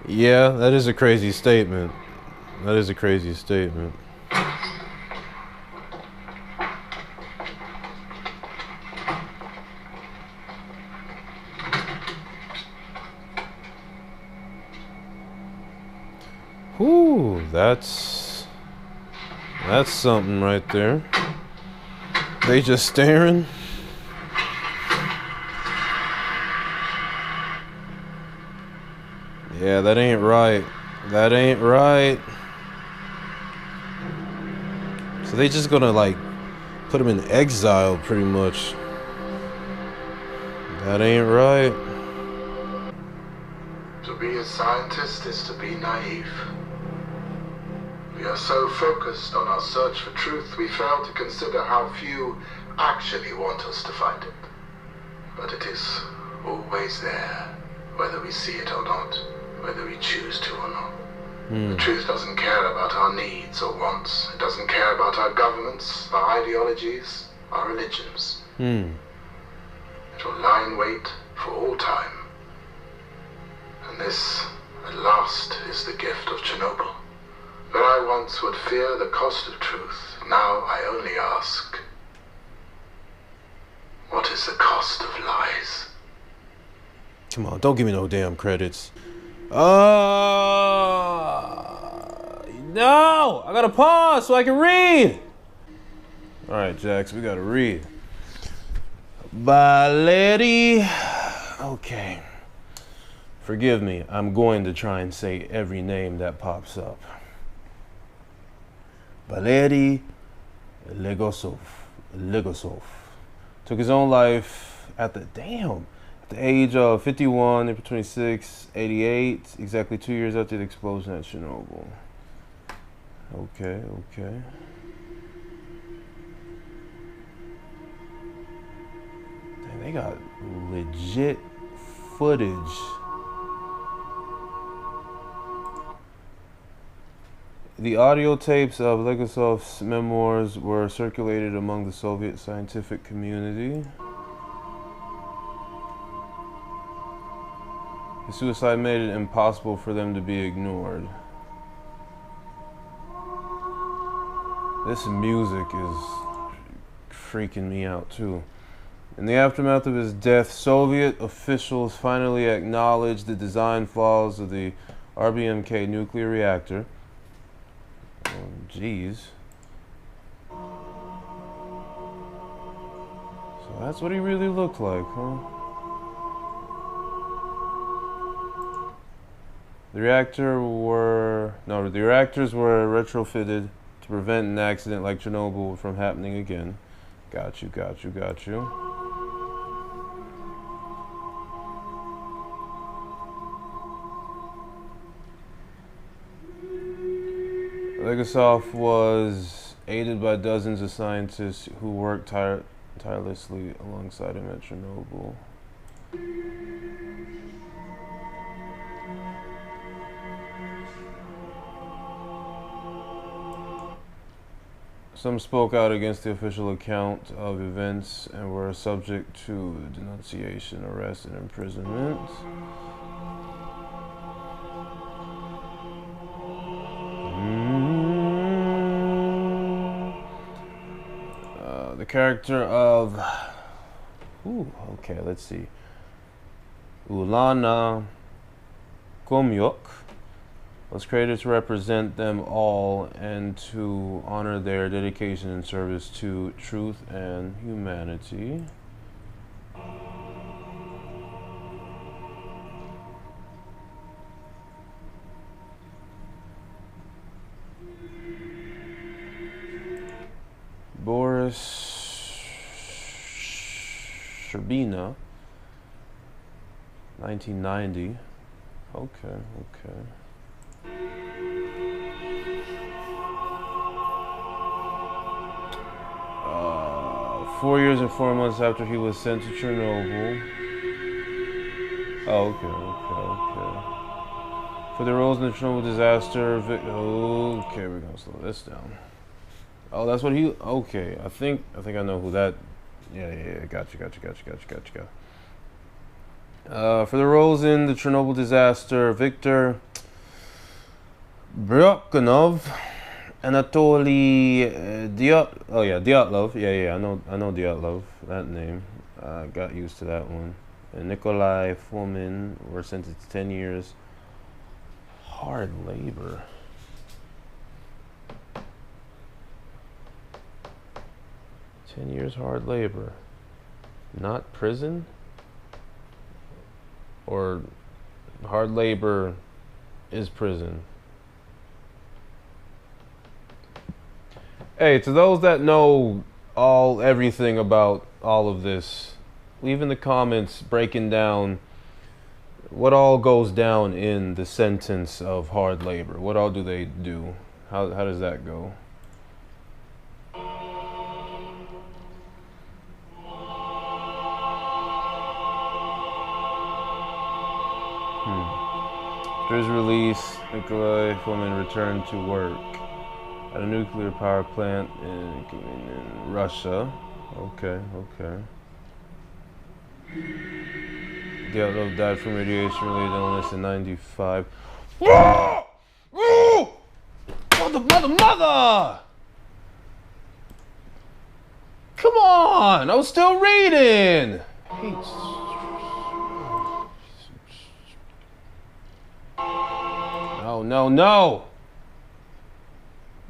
Yeah, that is a crazy statement. That is a crazy statement. Whew, that's something right there. They just staring. Yeah, that ain't right. That ain't right. So they just gonna like put him in exile pretty much. That ain't right. To be a scientist is to be naive. We are so focused on our search for truth, we fail to consider how few actually want us to find it. But it is always there, whether we see it or not, whether we choose to or not. The truth doesn't care about our needs or wants. It doesn't care about our governments, our ideologies, our religions. It will lie in wait for all time. And this, at last, is the gift of Chernobyl. Where I once would fear the cost of truth, now I only ask, what is the cost of lies? Come on, don't give me no damn credits. No! I gotta pause so I can read! Alright, Jax, we gotta read. Valery. Okay. Forgive me, I'm going to try and say every name that pops up. Valery Legosov took his own life at the age of 51, April 26, 88, exactly 2 years after the explosion at Chernobyl. Okay. Dang, they got legit footage. The audio tapes of Legosov's memoirs were circulated among the Soviet scientific community. His suicide made it impossible for them to be ignored. This music is freaking me out too. In the aftermath of his death, Soviet officials finally acknowledged the design flaws of the RBMK nuclear reactor. Oh, geez. So that's what he really looked like, huh? The reactors were retrofitted to prevent an accident like Chernobyl from happening again. Got you. Legosov was aided by dozens of scientists who worked tirelessly alongside him at Chernobyl. Some spoke out against the official account of events and were subject to denunciation, arrest, and imprisonment. The character of... okay, let's see. Ulana Komyok was created to represent them all and to honor their dedication and service to truth and humanity. Boris Sherbina, 1990. Okay. 4 years and 4 months after he was sent to Chernobyl. Okay. For the roles in the Chernobyl disaster, okay, we're gonna slow this down. Oh, that's what he. Okay, I think I know who that. Yeah. Gotcha. For the roles in the Chernobyl disaster, Viktor Bryokanov, Anatoly Dyatlov. Yeah, I know Dyatlov. That name. Got used to that one. And Nikolai Fomin were sentenced to 10 years hard labor. Hard labor, not prison, or hard labor is prison. Hey, to those that know everything about all of this, leave in the comments breaking down what all goes down in the sentence of hard labor. What all do they do? How does that go? After his release, Nikolai Fomin returned to work at a nuclear power plant in Russia. Okay. Diatlov died from radiation-related illness in '95. Whoa! Whoa! Mother! Come on! I was still reading! No!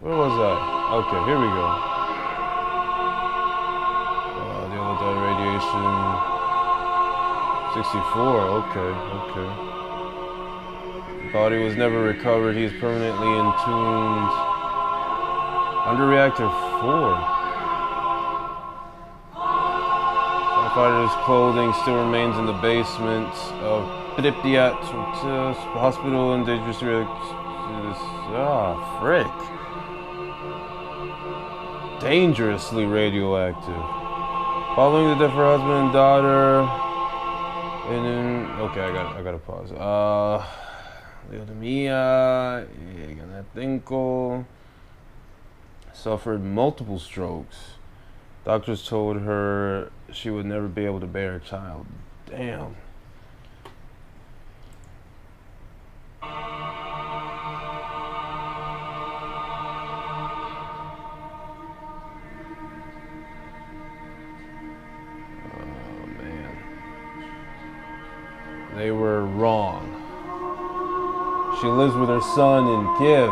Where was I? Okay, here we go. Diatlov died of radiation... 64, okay. The body was never recovered. He is permanently entombed under Reactor 4. Firefighter's clothing still remains in the basement of Pripyat Hospital and dangerously... dangerously radioactive. Following the death of her husband and daughter... okay, I gotta pause. Leodemia Ignatenko suffered multiple strokes. Doctors told her she would never be able to bear a child. Damn. They were wrong. She lives with her son in Kiev.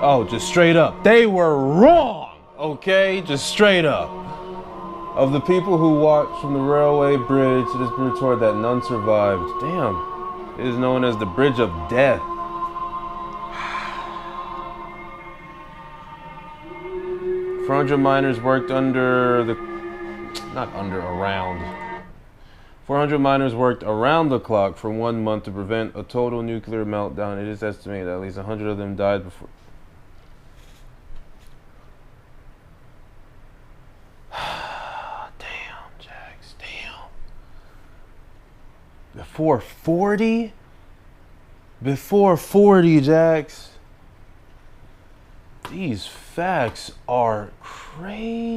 Oh, just straight up. They were wrong! Okay? Just straight up. Of the people who watched from the railway bridge, it has been reported that none survived. Damn. It is known as the Bridge of Death. 400 miners worked around 400 miners worked around the clock for 1 month to prevent a total nuclear meltdown. It is estimated that at least 100 of them died before. Damn, Jax, damn. Before 40? Before 40, Jax. These facts are crazy.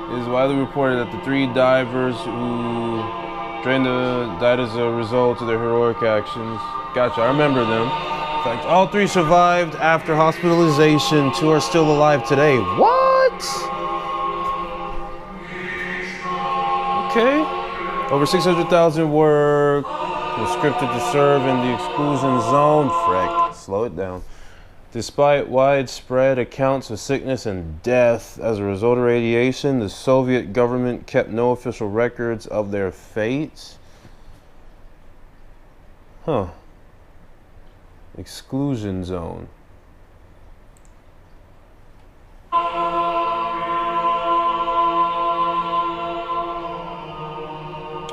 It is widely reported that the 3 divers who died as a result of their heroic actions. Gotcha, I remember them. In fact, all 3 survived after hospitalization. 2 are still alive today. What? Okay. Over 600,000 were conscripted to serve in the exclusion zone. Frick, slow it down. Despite widespread accounts of sickness and death as a result of radiation, the Soviet government kept no official records of their fates. Huh. Exclusion zone.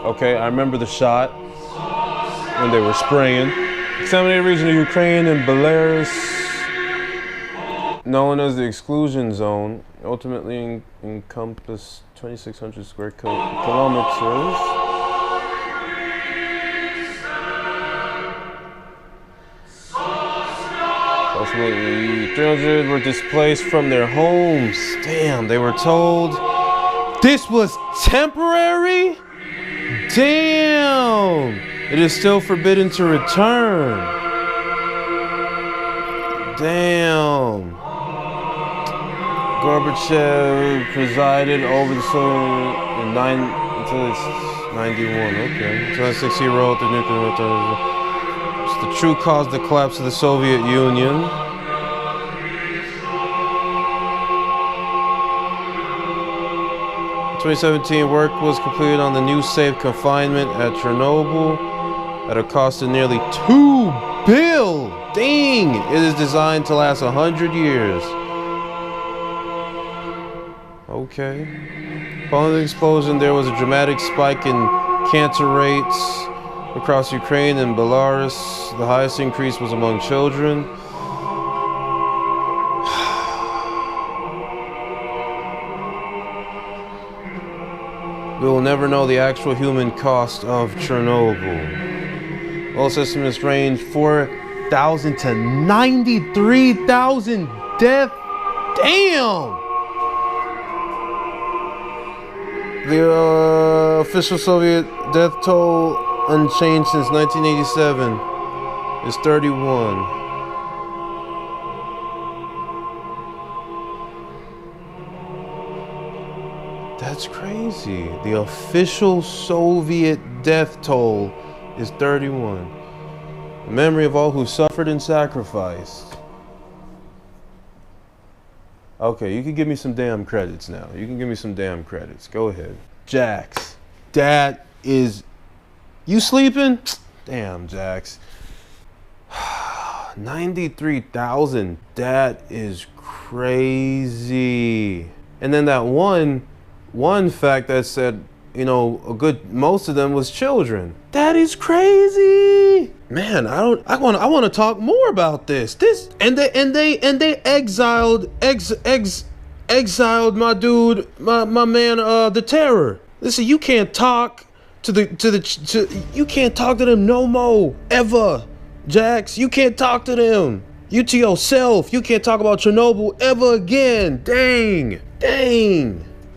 Okay, I remember the shot when they were spraying. Exterminated region of Ukraine and Belarus, known as the exclusion zone, ultimately encompassed 2,600 square kilometers. Approximately 300 were displaced from their homes. Damn, they were told this was temporary? Damn! It is still forbidden to return. Damn. Gorbachev presided over the Soviet until it's 91. Okay. 2006 he wrote the nuclear. It's the true cause of the collapse of the Soviet Union. 2017, work was completed on the new safe confinement at Chernobyl at a cost of nearly $2 billion. Dang! It is designed to last 100 years. Okay. Following the explosion, there was a dramatic spike in cancer rates across Ukraine and Belarus. The highest increase was among children. We will never know the actual human cost of Chernobyl. Most estimates range 4,000 to 93,000 deaths. Damn! The official Soviet death toll, unchanged since 1987, is 31. That's crazy. The official Soviet death toll is 31. In memory of all who suffered and sacrificed. Okay, you can give me some damn credits now. You can give me some damn credits. Go ahead. Jax, that is... You sleeping? Damn, Jax. 93,000. That is crazy. And then that one fact that said, you know, most of them was children. That is crazy. Man, I want to talk more about this. And they exiled my dude, my man, the Terror. Listen, you can't talk you can't talk to them no more ever, Jax. You can't talk to them. You to yourself. You can't talk about Chernobyl ever again. Dang.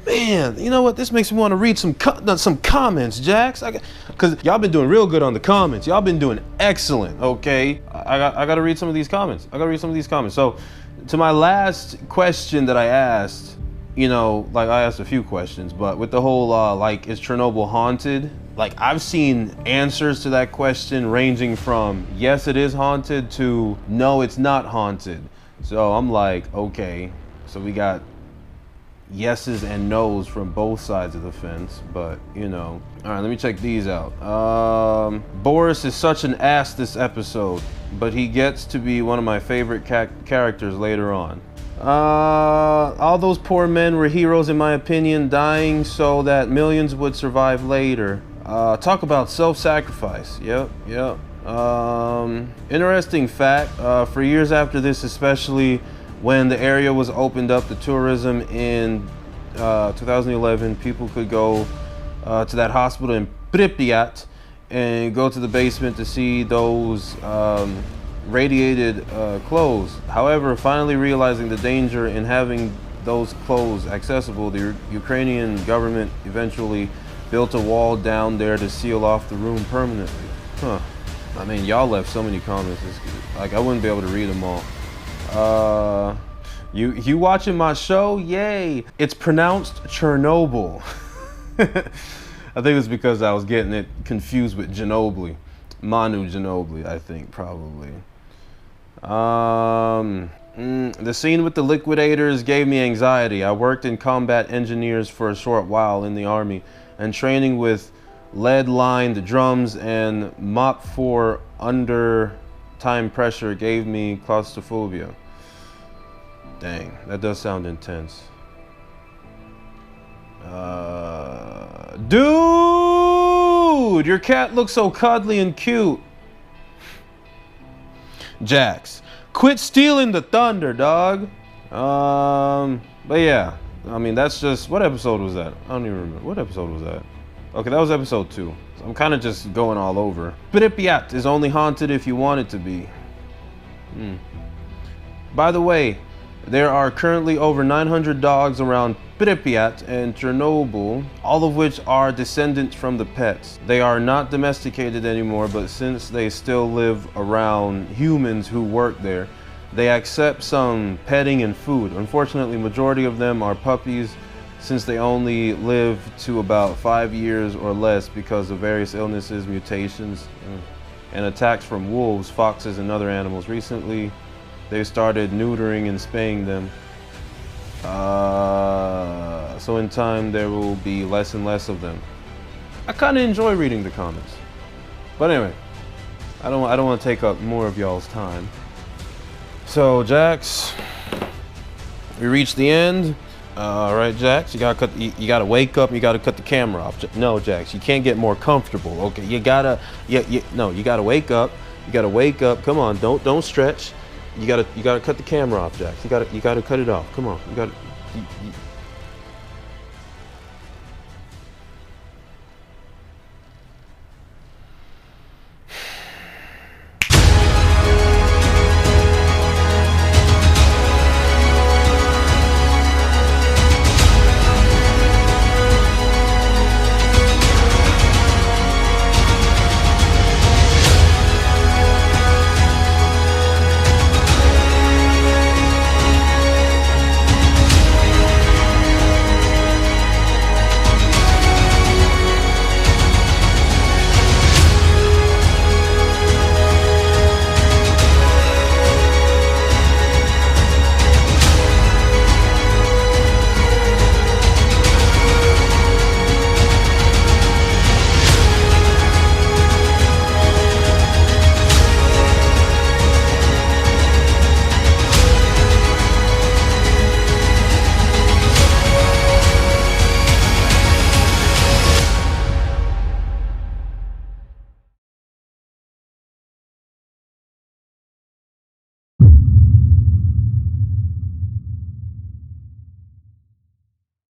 Man, you know what? This makes me want to read some comments, Jax. Because y'all been doing real good on the comments. Y'all been doing excellent, okay? I got to read some of these comments. So, to my last question that I asked, you know, like I asked a few questions, but with the whole, like, is Chernobyl haunted? Like, I've seen answers to that question ranging from, yes, it is haunted, to, no, it's not haunted. So I'm like, okay, so we got yeses and nos from both sides of the fence, but you know. All right, let me check these out. Boris is such an ass this episode, but he gets to be one of my favorite characters later on. All those poor men were heroes in my opinion, dying so that millions would survive later. Talk about self-sacrifice. Yep. Interesting fact, for years after this, especially when the area was opened up to tourism in 2011, people could go to that hospital in Pripyat and go to the basement to see those radiated clothes. However, finally realizing the danger in having those clothes accessible, the Ukrainian government eventually built a wall down there to seal off the room permanently. Huh. I mean, y'all left so many comments. Like, I wouldn't be able to read them all. You watching my show? Yay! It's pronounced Chernobyl. I think it's because I was getting it confused with Ginobili. Manu Ginobili, I think, probably. The scene with the liquidators gave me anxiety. I worked in combat engineers for a short while in the army, and training with lead-lined drums and mop for under time pressure gave me claustrophobia. Dang, that does sound intense. Dude, your cat looks so cuddly and cute. Jax, quit stealing the thunder, dog. But yeah, I mean, that's just, what episode was that? I don't even remember. What episode was that? Okay, that was episode 2. So I'm kind of just going all over. Pripyat is only haunted if you want it to be. By the way, there are currently over 900 dogs around Pripyat and Chernobyl, all of which are descendants from the pets. They are not domesticated anymore, but since they still live around humans who work there, they accept some petting and food. Unfortunately, majority of them are puppies, since they only live to about 5 years or less because of various illnesses, mutations, and attacks from wolves, foxes, and other animals. Recently, they started neutering and spaying them. So in time, there will be less and less of them. I kind of enjoy reading the comments. But anyway, I don't want to take up more of y'all's time. So Jax, we reached the end. All right, Jax, you gotta wake up. You gotta cut the camera off. No, Jax, you can't get more comfortable. Okay, you gotta wake up. You gotta wake up. Come on, don't stretch. You gotta cut the camera off, Jax. You gotta cut it off. Come on,